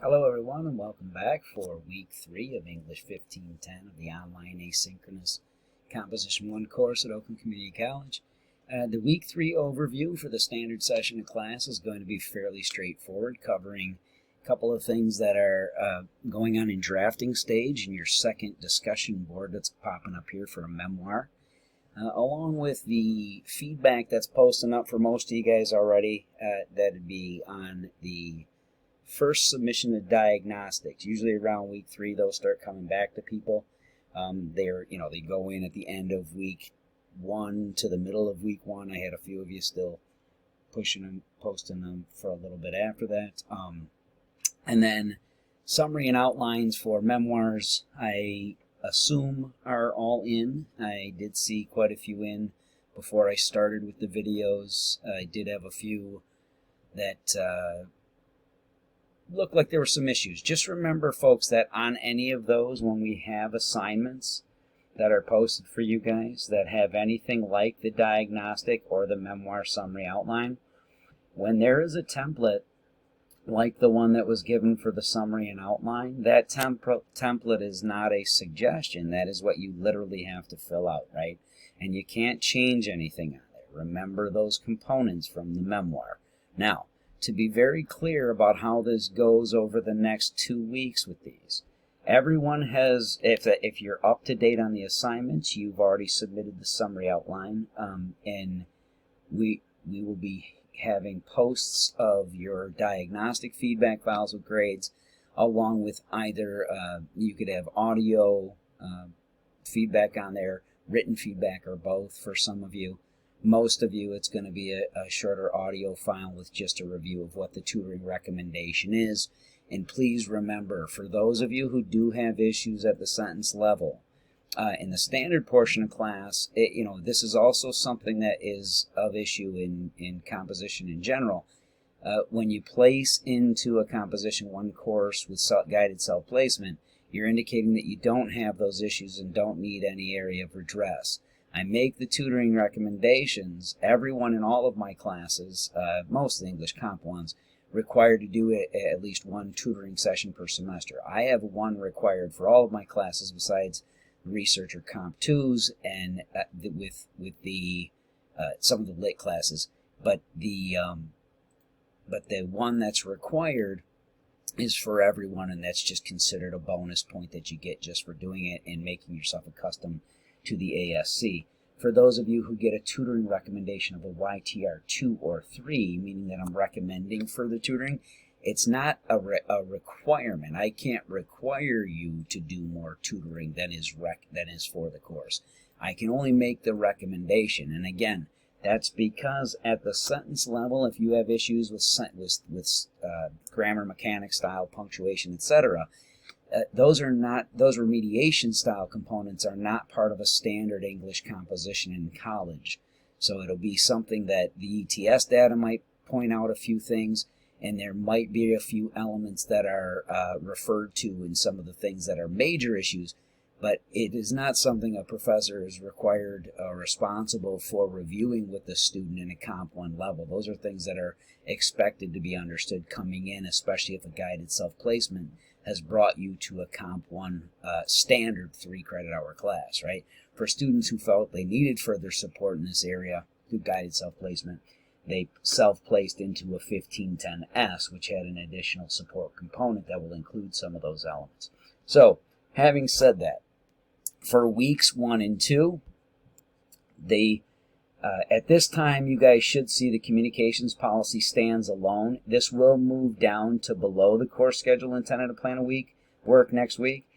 Hello everyone and welcome back for week 3 of English 1510 of the online asynchronous Composition 1 course at Oakland Community College. The week 3 overview for the standard session of class is going to be fairly straightforward, covering a couple of things that are going on in drafting stage in your second discussion board that's popping up here for a memoir. Along with the feedback that's posting up for most of you guys already, that'd be on the first submission of diagnostics. Usually around week 3, those start coming back to people. They go in at the end of week 1 to the middle of week 1. I had a few of you still pushing them, posting them for a little bit after that. And then summary and outlines for memoirs, I assume are all in. I did see quite a few in before I started with the videos. I did have a few that looked like there were some issues. Just remember, folks, that on any of those, when we have assignments that are posted for you guys that have anything like the diagnostic or the memoir summary outline, when there is a template like the one that was given for the summary and outline, that template is not a suggestion. That is what you literally have to fill out, right? And you can't change anything on there. Remember those components from the memoir. Now, to be very clear about how this goes over the next 2 weeks with these, everyone has, if you're up to date on the assignments, you've already submitted the summary outline, and we will be having posts of your diagnostic feedback files with grades, along with either you could have audio feedback on there, written feedback, or both for some of you. Most of you, it's going to be a shorter audio file with just a review of what the tutoring recommendation is. And please remember, for those of you who do have issues at the sentence level, in the standard portion of class, this is also something that is of issue in composition in general. When you place into a Composition 1 course with guided self-placement, you're indicating that you don't have those issues and don't need any area of redress. I make the tutoring recommendations, everyone in all of my classes, most of the English Comp ones, required to do at least one tutoring session per semester. I have one required for all of my classes besides Research or Comp 2s and with the some of the lit classes, but the one that's required is for everyone, and that's just considered a bonus point that you get just for doing it and making yourself accustomed to the ASC. For those of you who get a tutoring recommendation of a YTR 2 or 3, meaning that I'm recommending further tutoring, it's not a requirement. I can't require you to do more tutoring than is for the course. I can only make the recommendation. And again, that's because at the sentence level, if you have issues with grammar, mechanics, style, punctuation, etc., those remediation style components are not part of a standard English composition in college. So it'll be something that the ETS data might point out a few things, and there might be a few elements that are referred to in some of the things that are major issues, but it is not something a professor is required or responsible for reviewing with the student in a Comp 1 level. Those are things that are expected to be understood coming in, especially if a guided self-placement has brought you to a Comp 1 standard 3 credit hour class, right? For students who felt they needed further support in this area through guided self-placement, they self-placed into a 1510S, which had an additional support component that will include some of those elements. So, having said that, for weeks 1 and 2, at this time, you guys should see the communications policy stands alone. This will move down to below the course schedule intended to plan a week work next week.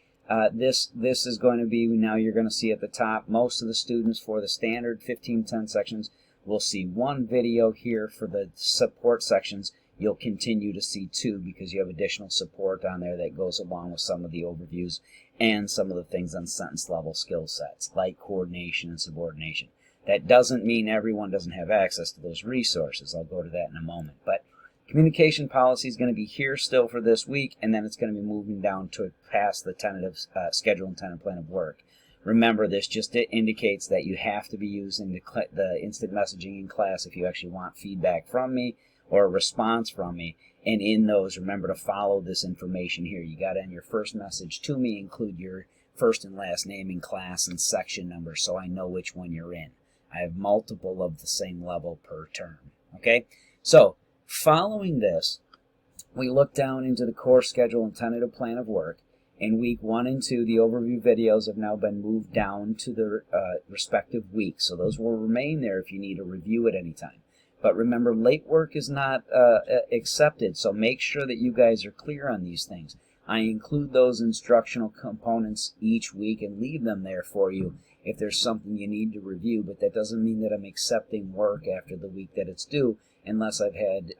This is going to be, now you're going to see at the top, most of the students for the standard 1510 sections will see 1 video here. For the support sections, you'll continue to see 2 because you have additional support on there that goes along with some of the overviews and some of the things on sentence level skill sets like coordination and subordination. That doesn't mean everyone doesn't have access to those resources. I'll go to that in a moment. But communication policy is going to be here still for this week, and then it's going to be moving down to past the tentative schedule and tentative plan of work. Remember, this just indicates that you have to be using the instant messaging in class if you actually want feedback from me or a response from me. And in those, remember to follow this information here. You got to, in your first message to me, include your first and last name and class and section number so I know which one you're in. I have multiple of the same level per term. Okay? So, following this, we look down into the course schedule and tentative plan of work. In week 1 and 2, the overview videos have now been moved down to the respective weeks. So those will remain there if you need a review at any time. But remember, late work is not accepted, so make sure that you guys are clear on these things. I include those instructional components each week and leave them there for you if there's something you need to review, but that doesn't mean that I'm accepting work after the week that it's due unless I've had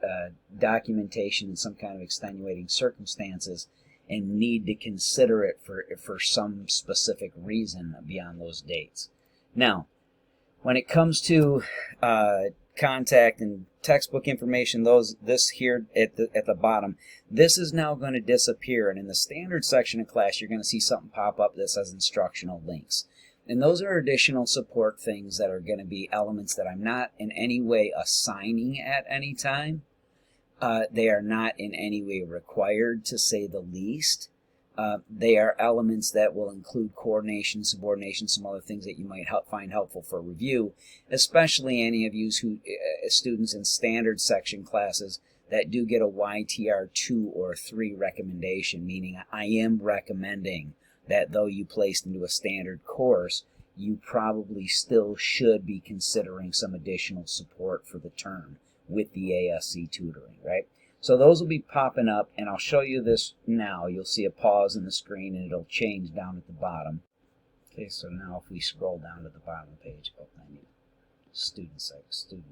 documentation and some kind of extenuating circumstances and need to consider it for some specific reason beyond those dates. Now, when it comes to contact and textbook information, this here at the bottom, this is now going to disappear, and in the standard section of class you're going to see something pop up that says instructional links. And those are additional support things that are going to be elements that I'm not in any way assigning at any time. They are not in any way required, to say the least. They are elements that will include coordination, subordination, some other things that you might find helpful for review, especially any of you students in standard section classes that do get a YTR 2 or 3 recommendation, meaning I am recommending that though you placed into a standard course, you probably still should be considering some additional support for the term with the ASC tutoring, right? So those will be popping up, and I'll show you this now. You'll see a pause in the screen, and it'll change down at the bottom. Okay, so now if we scroll down to the bottom of the page, I need student view.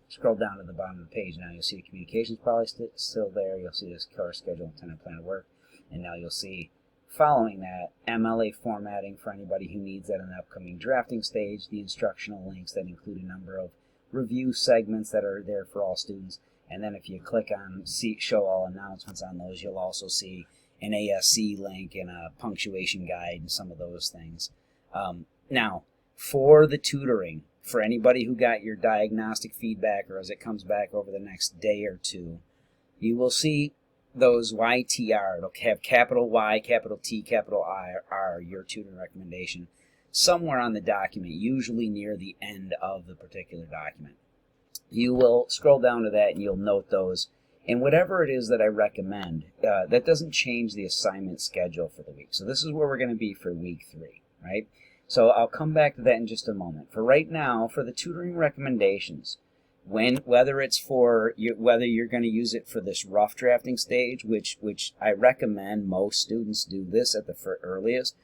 Scroll down to the bottom of the page. Now you'll see the communications policy still there. You'll see this course schedule and tentative plan of work, and now you'll see, following that, MLA formatting for anybody who needs that in the upcoming drafting stage, the instructional links that include a number of review segments that are there for all students. And then if you click on show all announcements on those, you'll also see an ASC link and a punctuation guide and some of those things. Now, for the tutoring, for anybody who got your diagnostic feedback or as it comes back over the next day or two, you will see those YTR. It'll have capital Y, capital T, capital R, your tutoring recommendation, somewhere on the document, usually near the end of the particular document. You will scroll down to that and you'll note those. And whatever it is that I recommend, that doesn't change the assignment schedule for the week. So this is where we're going to be for week 3, right? So I'll come back to that in just a moment. For right now, for the tutoring recommendations, whether you're going to use it for this rough drafting stage, which I recommend most students do this at the earliest.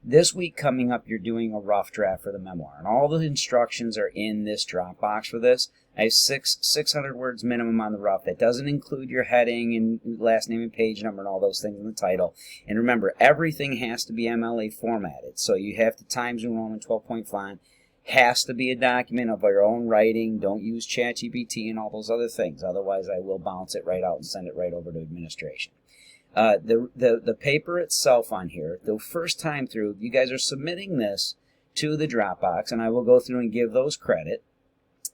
This week coming up, you're doing a rough draft for the memoir, and all the instructions are in this Dropbox for this. I have 600 words minimum on the rough. That doesn't include your heading and last name and page number and all those things in the title. And remember, everything has to be MLA formatted. So you have the Times New Roman 12-point font. Has to be a document of your own writing. Don't use ChatGPT and all those other things. Otherwise, I will bounce it right out and send it right over to administration. The paper itself on here, the first time through, you guys are submitting this to the Dropbox, and I will go through and give those credit.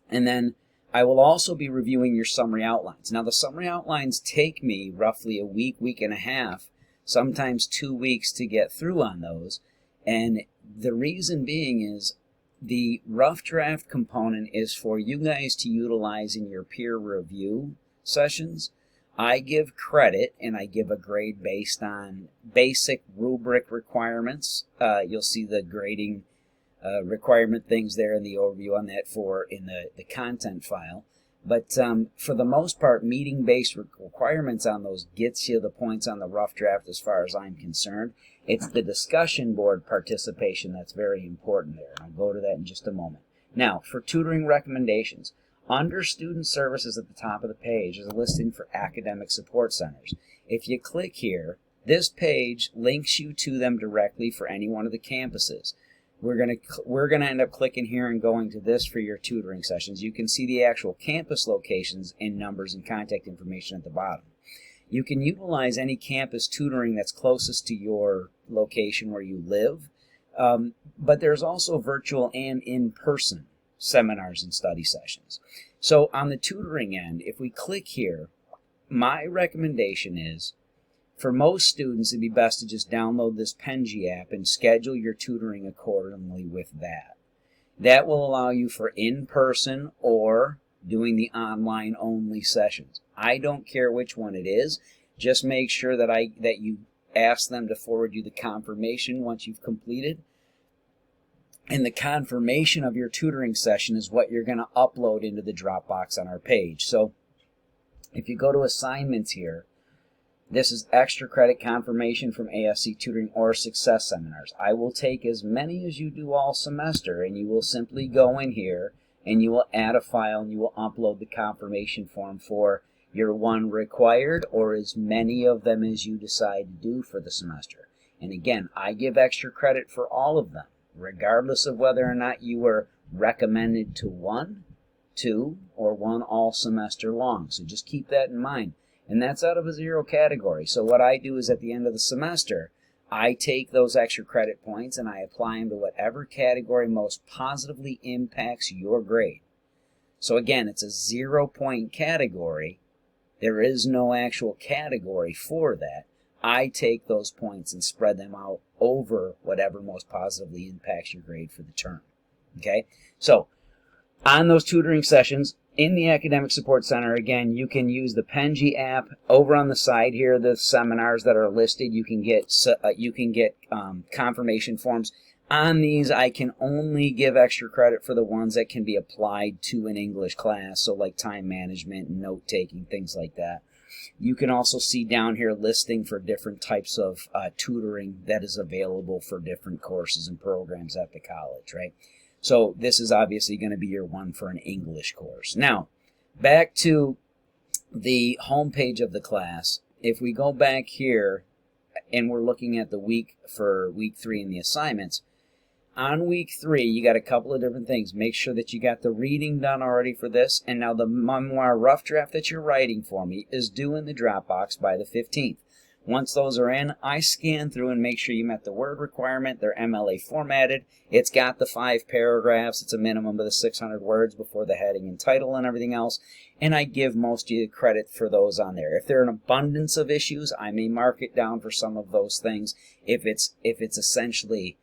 And then I will also be reviewing your summary outlines. Now, the summary outlines take me roughly a week, week and a half, sometimes 2 weeks to get through on those. And the reason being is the rough draft component is for you guys to utilize in your peer review sessions. I give credit and I give a grade based on basic rubric requirements. You'll see the grading requirement things there in the overview on that in the content file. But for the most part, meeting-based requirements on those gets you the points on the rough draft as far as I'm concerned. It's the discussion board participation that's very important there, and I'll go to that in just a moment. Now, for tutoring recommendations, under Student Services at the top of the page is a listing for academic support centers. If you click here, this page links you to them directly for any one of the campuses. We're gonna end up clicking here and going to this for your tutoring sessions. You can see the actual campus locations and numbers and contact information at the bottom. You can utilize any campus tutoring that's closest to your location where you live, but there's also virtual and in-person seminars and study sessions. So on the tutoring end, if we click here, my recommendation is, for most students, it'd be best to just download this PENG app and schedule your tutoring accordingly with that. That will allow you for in-person or doing the online-only sessions. I don't care which one it is. Just make sure that you ask them to forward you the confirmation once you've completed. And the confirmation of your tutoring session is what you're going to upload into the Dropbox on our page. So if you go to assignments here, this is extra credit confirmation from ASC tutoring or success seminars. I will take as many as you do all semester, and you will simply go in here and you will add a file and you will upload the confirmation form for your one required or as many of them as you decide to do for the semester. And again, I give extra credit for all of them, regardless of whether or not you were recommended to one, two, or one all semester long. So just keep that in mind. And that's out of a 0 category. So what I do is at the end of the semester, I take those extra credit points and I apply them to whatever category most positively impacts your grade. So again, it's a 0-point category. There is no actual category for that. I take those points and spread them out over whatever most positively impacts your grade for the term. Okay? So on those tutoring sessions, in the Academic Support Center, again, you can use the PENG app. Over on the side here, the seminars that are listed, you can get confirmation forms. On these, I can only give extra credit for the ones that can be applied to an English class, so like time management, note-taking, things like that. You can also see down here listing for different types of tutoring that is available for different courses and programs at the college, right? So this is obviously going to be your one for an English course. Now, back to the home page of the class. If we go back here and we're looking at the week for week 3 in the assignments, on week 3, you got a couple of different things. Make sure that you got the reading done already for this. And now the memoir rough draft that you're writing for me is due in the Dropbox by the 15th. Once those are in, I scan through and make sure you met the word requirement. They're MLA formatted. It's got the 5 paragraphs. It's a minimum of the 600 words before the heading and title and everything else. And I give most of you credit for those on there. If there are an abundance of issues, I may mark it down for some of those things. If it's essentially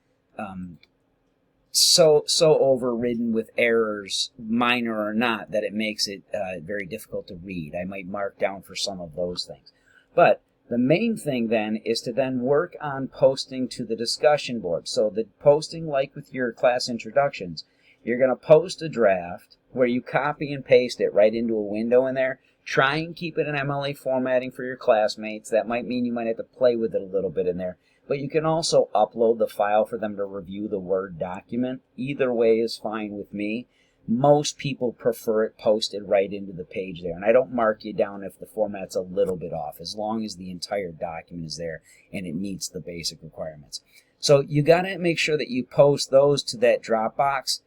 so overridden with errors, minor or not, that it makes it very difficult to read, I might mark down for some of those things. But the main thing then is to then work on posting to the discussion board. So the posting, like with your class introductions, you're going to post a draft where you copy and paste it right into a window in there. Try and keep it in MLA formatting for your classmates. That might mean you might have to play with it a little bit in there. But you can also upload the file for them to review the Word document. Either way is fine with me. Most people prefer it posted right into the page there. And I don't mark you down if the format's a little bit off, as long as the entire document is there and it meets the basic requirements. So you got to make sure that you post those to that Dropbox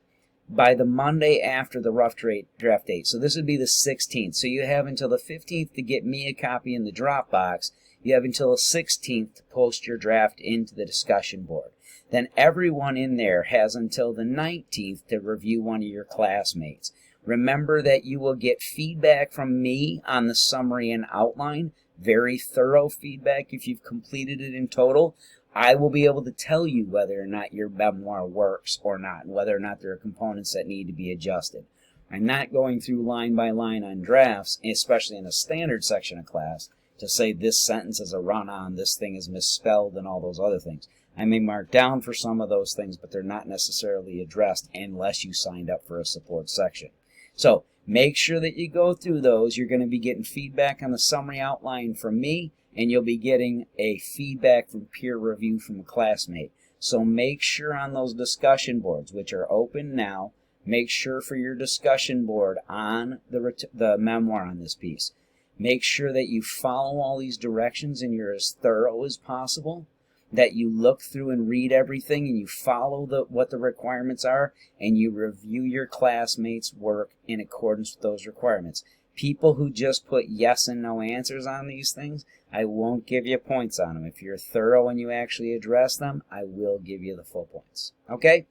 by the Monday after the rough draft date. So this would be the 16th. So you have until the 15th to get me a copy in the Dropbox. You have until the 16th to post your draft into the discussion board. Then everyone in there has until the 19th to review one of your classmates. Remember that you will get feedback from me on the summary and outline, very thorough feedback if you've completed it in total. I will be able to tell you whether or not your memoir works or not, and whether or not there are components that need to be adjusted. I'm not going through line by line on drafts, especially in a standard section of class, to say this sentence is a run-on, this thing is misspelled, and all those other things. I may mark down for some of those things, but they're not necessarily addressed unless you signed up for a support section. So make sure that you go through those. You're going to be getting feedback on the summary outline from me, and you'll be getting a feedback from peer review from a classmate. So make sure on those discussion boards, which are open now, make sure for your discussion board on the memoir on this piece, make sure that you follow all these directions and you're as thorough as possible, that you look through and read everything and you follow what the requirements are, and you review your classmates' work in accordance with those requirements. People who just put yes and no answers on these things, I won't give you points on them. If you're thorough and you actually address them, I will give you the full points. Okay?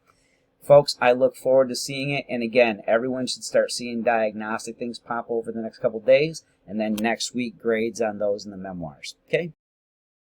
Folks, I look forward to seeing it. And again, everyone should start seeing diagnostic things pop over the next couple days. and then next week grades on those in the memoirs. Okay?